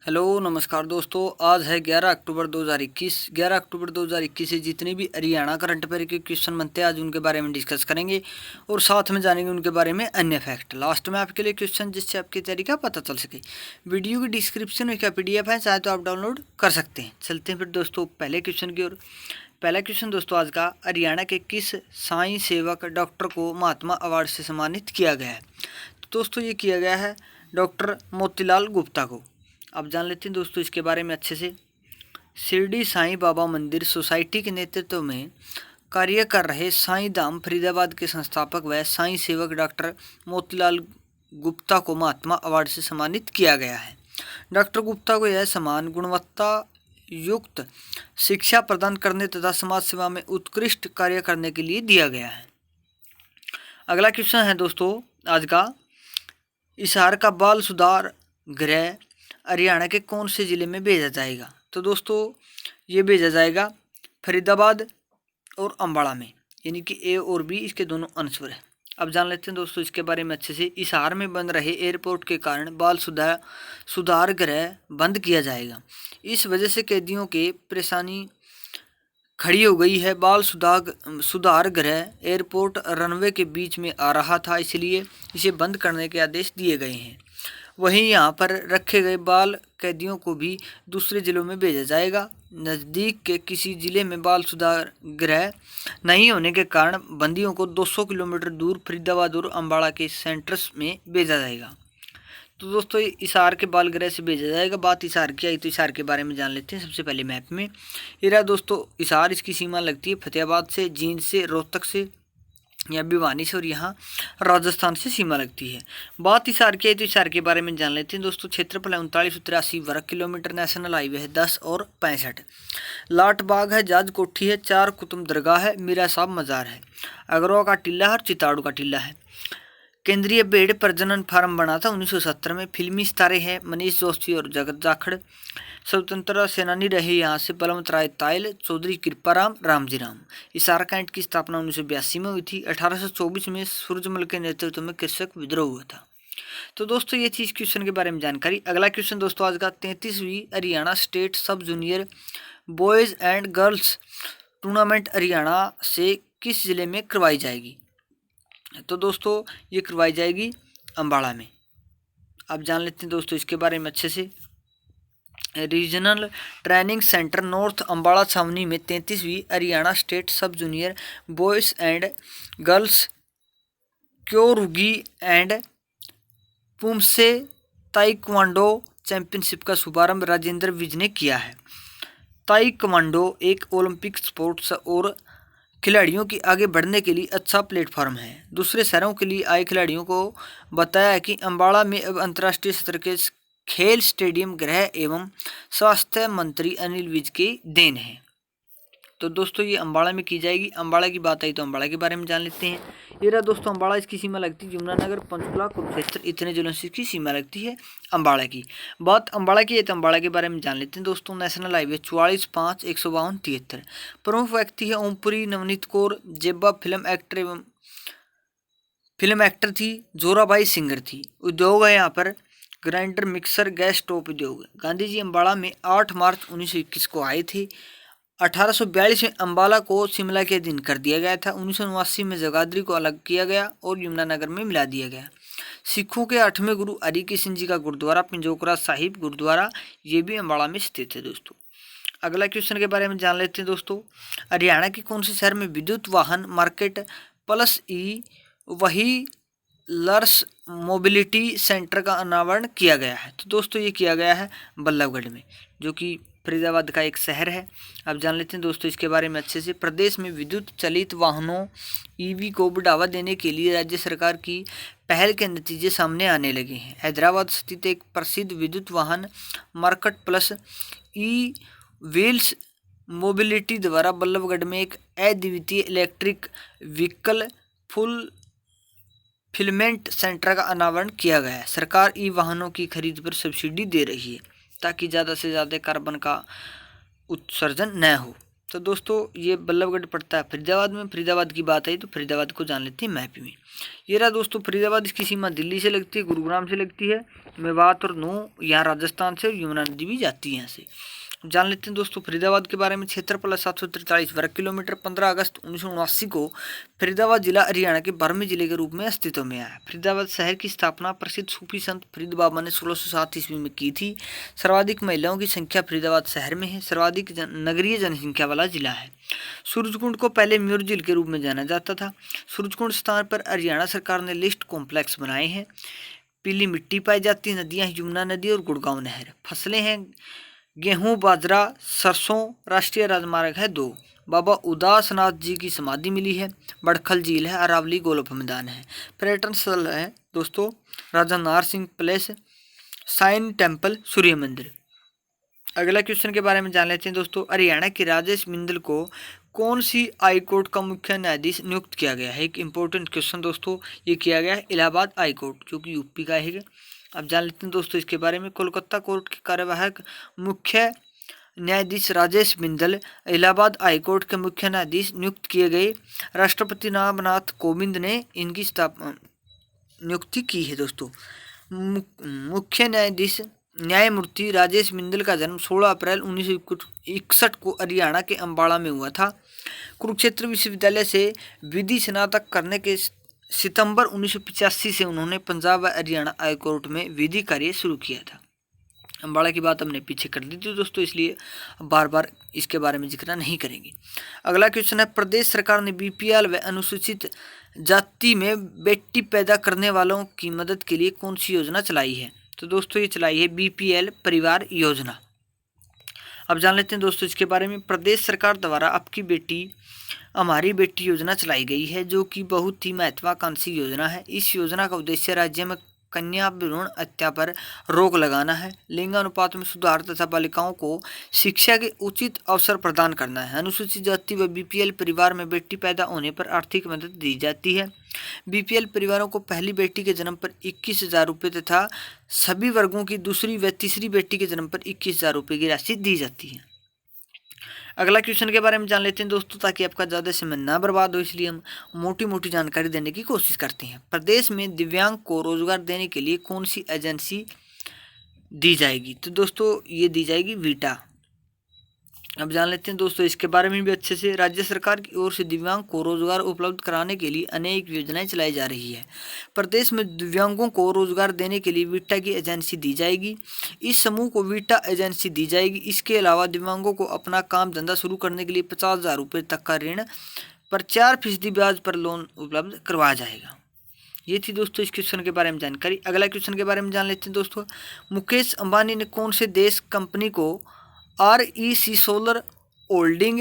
Hello नमस्कार दोस्तों। आज है 11 अक्टूबर 2021। 11 अक्टूबर 2021 से जितने भी हरियाणा करंट अफेयर के क्वेश्चन बनते हैं आज उनके बारे में डिस्कस करेंगे और साथ में जानेंगे उनके बारे में अन्य फैक्ट। लास्ट में आपके लिए क्वेश्चन जिससे आपकी तैयारी का पता चल सके। वीडियो की डिस्क्रिप्शन में क्या PDF है, चाहे तो आप डाउनलोड कर सकते हैं। चलते हैं फिर दोस्तों पहले क्वेश्चन की ओर। पहला क्वेश्चन दोस्तों आज का, हरियाणा के किस साई सेवक डॉक्टर को महात्मा अवार्ड से सम्मानित किया गया है? तो दोस्तों ये किया गया है डॉक्टर मोतीलाल गुप्ता को। अब जान लेते हैं दोस्तों इसके बारे में अच्छे से। शिरडी साईं बाबा मंदिर सोसाइटी के नेतृत्व में कार्य कर रहे साईं धाम फरीदाबाद के संस्थापक व साईं सेवक डॉक्टर मोतीलाल गुप्ता को महात्मा अवार्ड से सम्मानित किया गया है। डॉक्टर गुप्ता को यह सम्मान गुणवत्ता युक्त शिक्षा प्रदान करने तथा समाज सेवा में उत्कृष्ट कार्य करने के लिए दिया गया है। अगला क्वेश्चन है दोस्तों आज का, हिसार का बाल सुधार गृह हरियाणा के कौन से ज़िले में भेजा जाएगा? तो दोस्तों ये भेजा जाएगा फरीदाबाद और अम्बाड़ा में, यानी कि ए और बी इसके दोनों आंसर है। अब जान लेते हैं दोस्तों इसके बारे में अच्छे से। हिसार में बन रहे एयरपोर्ट के कारण बाल सुधार गृह बंद किया जाएगा। इस वजह से कैदियों के परेशानी खड़ी हो गई है। बाल सुधार गृह एयरपोर्ट रनवे के बीच में आ रहा था, इसलिए इसे बंद करने के आदेश दिए गए हैं। वहीं यहां पर रखे गए बाल कैदियों को भी दूसरे जिलों में भेजा जाएगा। नज़दीक के किसी जिले में बाल सुधार गृह नहीं होने के कारण बंदियों को 200 किलोमीटर दूर फरीदाबाद और अम्बाड़ा के सेंटर्स में भेजा जाएगा। तो दोस्तों हिसार के बाल गृह से भेजा जाएगा। बात हिसार की आई तो हिसार के बारे में जान लेते हैं। सबसे पहले मैप में ये रहा दोस्तों हिसार, इसकी सीमा लगती है फतेहाबाद से, जींद से, रोहतक से या भिवानी से, और यहाँ राजस्थान से सीमा लगती है। बात हिसार की है तो हिसार के बारे में जान लेते हैं दोस्तों। क्षेत्रफल है 3983 वर्ग किलोमीटर। नेशनल हाईवे है 10 और 65। लाट बाग है, जाज कोठी है, 4 कुतुब दरगाह है, मीरा साहब मज़ार है, अगरवा का टिल्ला है और चिताड़ू का टिल्ला है। केंद्रीय भेड़ प्रजनन फार्म बना था 1970 में। फिल्मी सितारे हैं मनीष जोशी और जगत जाखड़। स्वतंत्रता सेनानी रहे यहाँ से बलवंत राय तायल, चौधरी कृपाराम, रामजी राम। हिसार कैंट की स्थापना 1982 में हुई थी। 1824 में सूरजमल के नेतृत्व में कृषक विद्रोह हुआ था। तो दोस्तों ये थी इस क्वेश्चन के बारे में जानकारी। अगला क्वेश्चन दोस्तों आज का, 33वीं Haryana state sub junior boys and girls tournament Haryana से किस जिले में करवाई जाएगी? तो दोस्तों ये करवाई जाएगी अम्बाड़ा में। अब जान लेते हैं दोस्तों इसके बारे में अच्छे से। Regional training centre north Ambala छावनी में 33वीं Haryana state sub junior boys and girls क्योरुगी एंड पुमसे ताइक्वांडो चैंपियनशिप का शुभारंभ राजेंद्र विज ने किया है। ताइक्वांडो एक ओलंपिक स्पोर्ट्स और खिलाड़ियों की आगे बढ़ने के लिए अच्छा प्लेटफॉर्म है। दूसरे शहरों के लिए आए खिलाड़ियों को बताया कि अम्बाड़ा में अब अंतर्राष्ट्रीय स्तर के खेल स्टेडियम गृह एवं स्वास्थ्य मंत्री अनिल विज की देन है। तो दोस्तों ये अम्बाड़ा में की जाएगी। अम्बाड़ा की बात आई तो अम्बाड़ा के बारे में जान लेते हैं। ये रहा दोस्तों अम्बाड़ा, इसकी सीमा लगती है यमुनानगर, पंचकुला, कुरुक्षेत्र, इतने जिलों से इसकी सीमा लगती है अम्बाड़ा की। बात अम्बाड़ा की है तो अम्बाड़ा के बारे में जान लेते हैं दोस्तों। National highway 44-5 152 73। प्रमुख व्यक्ति है ओमपुरी नवनीत कौर, जेबा फिल्म एक्टर थी, जोराबाई सिंगर थी। उद्योग है यहाँ पर ग्राइंडर, मिक्सर, गैस स्टोव उद्योग। गांधी जी अम्बाड़ा में 8 मार्च 1921 को आए थे। 1842 में अम्बाला को शिमला के अधीन कर दिया गया था। 1979 में जगाधरी को अलग किया गया और यमुनानगर में मिला दिया गया। सिखों के 8वें गुरु हरिकिशन जी का गुरुद्वारा पिंजोकरा साहिब गुरुद्वारा ये भी अम्बाड़ा में स्थित है दोस्तों। अगला क्वेश्चन के बारे में जान लेते हैं दोस्तों। हरियाणा के कौन से शहर में विद्युत वाहन मार्केट प्लस ई वही लर्स मोबिलिटी सेंटर का अनावरण किया गया है? तो दोस्तों ये किया गया है बल्लभगढ़ में, जो कि फरीदाबाद का एक शहर है। अब जान लेते हैं दोस्तों इसके बारे में अच्छे से। प्रदेश में विद्युत चलित वाहनों ईवी को बढ़ावा देने के लिए राज्य सरकार की पहल के नतीजे सामने आने लगे हैं। हैदराबाद स्थित एक प्रसिद्ध विद्युत वाहन मार्केट प्लस ई व्हील्स मोबिलिटी द्वारा बल्लभगढ़ में एक अद्वितीय इलेक्ट्रिक व्हीकल फुलफिलमेंट सेंटर का अनावरण किया गया है। सरकार ई वाहनों की खरीद पर सब्सिडी दे रही है ताकि ज़्यादा से ज़्यादा कार्बन का उत्सर्जन न हो। तो दोस्तों ये बल्लभगढ़ पड़ता है फरीदाबाद में। फरीदाबाद की बात आई तो फरीदाबाद को जान लेते हैं मैप में। ये रहा दोस्तों फरीदाबाद, इसकी सीमा दिल्ली से लगती है, गुरुग्राम से लगती है, मेवात और नू यहाँ राजस्थान से, यमुना नदी भी जाती है यहाँ से। जान लेते हैं दोस्तों फरीदाबाद के बारे में। क्षेत्रफल 743 वर्ग किलोमीटर। 15 अगस्त 1979 को फरीदाबाद जिला हरियाणा के 12वें जिले के रूप में अस्तित्व में आया। फरीदाबाद शहर की स्थापना प्रसिद्ध सूफी संत फरीद बाबा ने 1607 ईस्वी में की थी। सर्वाधिक महिलाओं की संख्या फरीदाबाद शहर में है। सर्वाधिक नगरीय जनसंख्या वाला जिला है। सूरजकुंड को पहले म्यूर झील के रूप में जाना जाता था। सूरजकुंड स्थान पर हरियाणा सरकार ने लिस्ट कॉम्प्लेक्स बनाए हैं। पीली मिट्टी पाई जाती है। नदियाँ यमुना नदी और गुड़गांव नहर। फसलें हैं गेहूं, बाजरा, सरसों। राष्ट्रीय राजमार्ग है 2। बाबा उदासनाथ जी की समाधि मिली है। बड़खल झील है। अरावली गोल्फ मैदान है। पर्यटन स्थल है दोस्तों राजा नार सिंह पैलेस, साइन टेम्पल, सूर्य मंदिर। अगला क्वेश्चन के बारे में जान लेते हैं दोस्तों। हरियाणा के राजेश बिंदल को कौन सी हाई कोर्ट का मुख्य न्यायाधीश नियुक्त किया गया है? एक इंपॉर्टेंट क्वेश्चन दोस्तों, ये किया गया है इलाहाबाद हाई कोर्ट जो कि यूपी का है। अब जान लेते हैं दोस्तों इसके बारे में। कोलकाता कोर्ट के कार्यवाहक मुख्य न्यायाधीश राजेश बिंदल इलाहाबाद हाई कोर्ट के मुख्य न्यायाधीश नियुक्त किए गए। राष्ट्रपति रामनाथ कोविंद ने इनकी नियुक्ति की है दोस्तों। मुख्य न्यायाधीश न्यायमूर्ति राजेश बिंदल का जन्म 16 अप्रैल 1961 को हरियाणा के अम्बाड़ा में हुआ था। कुरुक्षेत्र विश्वविद्यालय से विधि स्नातक करने के सितंबर 1985 से उन्होंने पंजाब व हरियाणा हाई कोर्ट में विधि कार्य शुरू किया था। अम्बाड़ा की बात हमने पीछे कर दी थी दोस्तों, इसलिए बार बार इसके बारे में जिक्र नहीं करेंगे। अगला क्वेश्चन है प्रदेश सरकार ने बीपीएल व अनुसूचित जाति में बेटी पैदा करने वालों की मदद के लिए कौन सी योजना चलाई है? तो दोस्तों ये चलाई है बीपीएल परिवार योजना। अब जान लेते हैं दोस्तों इसके बारे में। प्रदेश सरकार द्वारा आपकी बेटी हमारी बेटी योजना चलाई गई है जो कि बहुत ही महत्वाकांक्षी योजना है। इस योजना का उद्देश्य राज्य में कन्या भ्रूण हत्या पर रोक लगाना है, लिंगानुपात में सुधार तथा बालिकाओं को शिक्षा के उचित अवसर प्रदान करना है। अनुसूचित जाति व बीपीएल परिवार में बेटी पैदा होने पर आर्थिक मदद दी जाती है। बीपीएल परिवारों को पहली बेटी के जन्म पर 21,000 रुपये तथा सभी वर्गों की दूसरी व तीसरी बेटी के जन्म पर 21,000 रुपये की राशि दी जाती है। अगला क्वेश्चन के बारे में जान लेते हैं दोस्तों, ताकि आपका ज़्यादा समय ना बर्बाद हो, इसलिए हम मोटी मोटी जानकारी देने की कोशिश करते हैं। प्रदेश में दिव्यांग को रोजगार देने के लिए कौन सी एजेंसी दी जाएगी? तो दोस्तों ये दी जाएगी वीटा। अब जान लेते हैं दोस्तों इसके बारे में भी अच्छे से। राज्य सरकार की ओर से दिव्यांग को रोजगार उपलब्ध कराने के लिए अनेक योजनाएं चलाई जा रही है। प्रदेश में दिव्यांगों को रोजगार देने के लिए वीटा की एजेंसी दी जाएगी। इस समूह को वीटा एजेंसी दी जाएगी। इसके अलावा दिव्यांगों को अपना काम धंधा शुरू करने के लिए 50,000 रुपये तक का ऋण पर 4% ब्याज पर लोन उपलब्ध करवाया जाएगा। ये थी दोस्तों इस क्वेश्चन के बारे में जानकारी। अगला क्वेश्चन के बारे में जान लेते हैं दोस्तों। मुकेश अंबानी ने कौन से देश कंपनी को REC सोलर होल्डिंग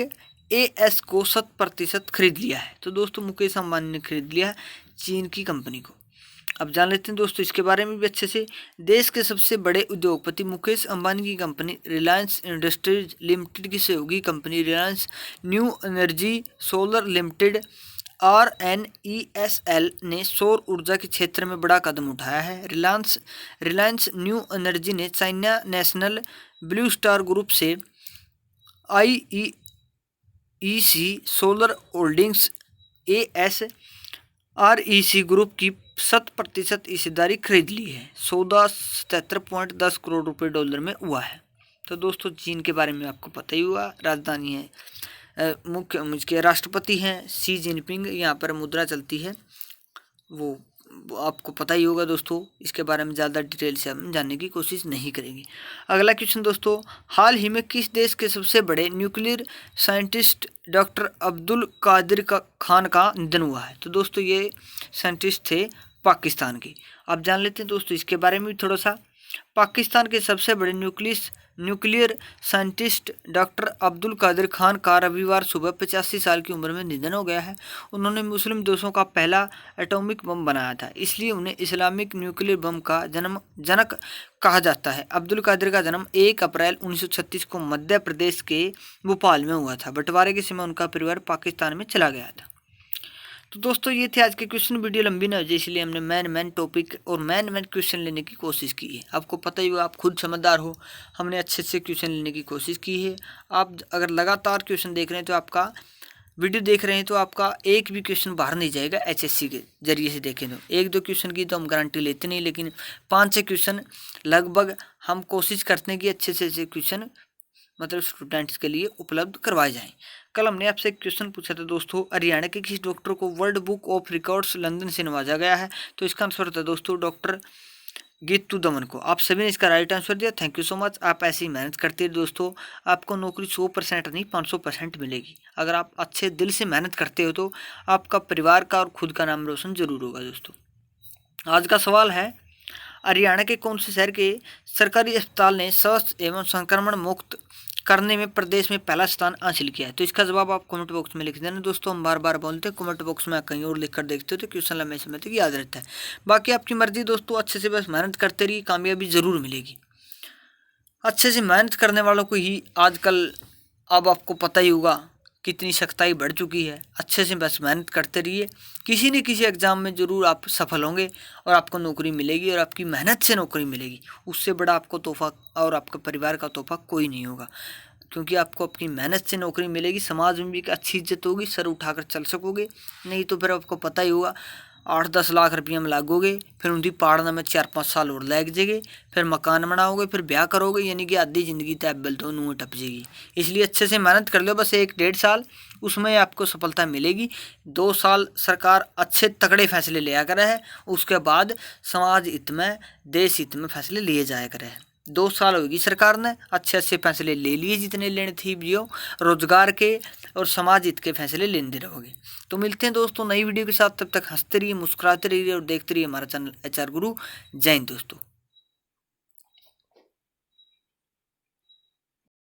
AS को 100% खरीद लिया है? तो दोस्तों मुकेश अंबानी ने खरीद लिया है चीन की कंपनी को। अब जान लेते हैं दोस्तों इसके बारे में भी अच्छे से। देश के सबसे बड़े उद्योगपति मुकेश अंबानी की कंपनी रिलायंस इंडस्ट्रीज लिमिटेड की सहयोगी company Reliance new energy solar limited RNESL ने सौर ऊर्जा के क्षेत्र में बड़ा कदम उठाया है। रिलायंस न्यू एनर्जी ने China national blue star group से IEC solar holdings AS REC group की 100% हिस्सेदारी खरीद ली है। सौदा 77.10 करोड़ रुपए डॉलर में हुआ है। तो दोस्तों चीन के बारे में आपको पता ही हुआ, राजधानी है मुख्य उसके राष्ट्रपति हैं शी जिनपिंग, यहाँ पर मुद्रा चलती है, वो आपको पता ही होगा दोस्तों। इसके बारे में ज़्यादा डिटेल से हम जानने की कोशिश नहीं करेंगे। अगला क्वेश्चन दोस्तों, हाल ही में किस देश के सबसे बड़े nuclear scientist doctor Abdul Qadeer Khan का निधन हुआ है? तो दोस्तों ये साइंटिस्ट थे पाकिस्तान के। अब जान लेते हैं दोस्तों इसके बारे में भी थोड़ा सा। पाकिस्तान के सबसे बड़े nuclear scientist doctor Abdul Qadeer Khan का रविवार सुबह 85 साल की उम्र में निधन हो गया है। उन्होंने मुस्लिम देशों का पहला एटॉमिक बम बनाया था, इसलिए उन्हें इस्लामिक न्यूक्लियर बम का जनक कहा जाता है। अब्दुल कादिर का जन्म 1 अप्रैल 1936 को मध्य प्रदेश के भोपाल में हुआ था। बंटवारे के समय उनका परिवार पाकिस्तान में चला गया था। तो दोस्तों ये थे आज के क्वेश्चन। वीडियो लंबी ना हो जाए इसलिए हमने मैन टॉपिक और मैन क्वेश्चन लेने की कोशिश की है। आपको पता ही हो, आप खुद समझदार हो, हमने अच्छे से क्वेश्चन लेने की कोशिश की है। आप अगर लगातार क्वेश्चन देख रहे हैं तो आपका वीडियो देख रहे हैं तो आपका एक भी क्वेश्चन बाहर नहीं जाएगा। एचएससी के जरिए से देखें तो एक दो क्वेश्चन की तो हम गारंटी लेते नहीं, लेकिन 5-6 क्वेश्चन लगभग हम कोशिश करते हैं कि अच्छे से अच्छे क्वेश्चन मतलब स्टूडेंट्स के लिए उपलब्ध करवाए जाएं। कल हमने आपसे एक क्वेश्चन पूछा था दोस्तों, हरियाणा के किस डॉक्टर को world book of records London से नवाजा गया है? तो इसका आंसर था दोस्तों डॉक्टर गीतू दमन को। आप सभी ने इसका राइट आंसर दिया, थैंक यू सो मच। आप ऐसी मेहनत करते रहिए दोस्तों, आपको नौकरी 100% नहीं 500% मिलेगी। अगर आप अच्छे दिल से मेहनत करते हो तो आपका परिवार का और खुद का नाम रोशन जरूर होगा। दोस्तों आज का सवाल है, हरियाणा के कौन से शहर के सरकारी अस्पताल ने स्वास्थ्य एवं संक्रमण मुक्त करने में प्रदेश में पहला स्थान हासिल किया है? तो इसका जवाब आप कमेंट बॉक्स में लिख देना दोस्तों। हम बार बार बोलते हैं कमेंट बॉक्स में कहीं और लिख कर देखते हो तो क्वेश्चन लंबे समय तक याद रहता है। बाकी आपकी मर्जी दोस्तों, अच्छे से बस मेहनत करते रहिए, कामयाबी जरूर मिलेगी। अच्छे से मेहनत करने वालों को ही आजकल, अब आपको पता ही होगा कितनी सख्ताई बढ़ चुकी है। अच्छे से बस मेहनत करते रहिए, किसी न किसी एग्ज़ाम में ज़रूर आप सफल होंगे और आपको नौकरी मिलेगी और आपकी मेहनत से नौकरी मिलेगी। उससे बड़ा आपको तोहफा और आपके परिवार का तोहफा कोई नहीं होगा, क्योंकि आपको अपनी मेहनत से नौकरी मिलेगी। समाज में भी एक अच्छी इज्जत होगी, सर उठाकर चल सकोगे। नहीं तो फिर आपको पता ही होगा 8-10 लाख रुपये में लागोगे, फिर उनकी पाड़ना में 4-5 साल और लग जाएंगे, फिर मकान बनाओगे, फिर ब्याह करोगे, यानी कि आधी ज़िंदगी तैबल तो नूह टप जाएगी। इसलिए अच्छे से मेहनत कर लो, बस 1-1.5 साल, उसमें आपको सफलता मिलेगी। 2 साल सरकार अच्छे तगड़े फैसले लिया करे है, उसके बाद समाज हित में देश हित में फैसले लिए जाया करे है। 2 साल होगी सरकार ने अच्छे अच्छे फैसले ले लिए, जितने लेने थे जियो, रोजगार के और समाज हित के फैसले लेते रहोगे। तो मिलते हैं दोस्तों नई वीडियो के साथ, तब तक हंसते रहिए, मुस्कुराते रहिए और देखते रहिए हमारा चैनल HR गुरु। जय हिंद दोस्तों।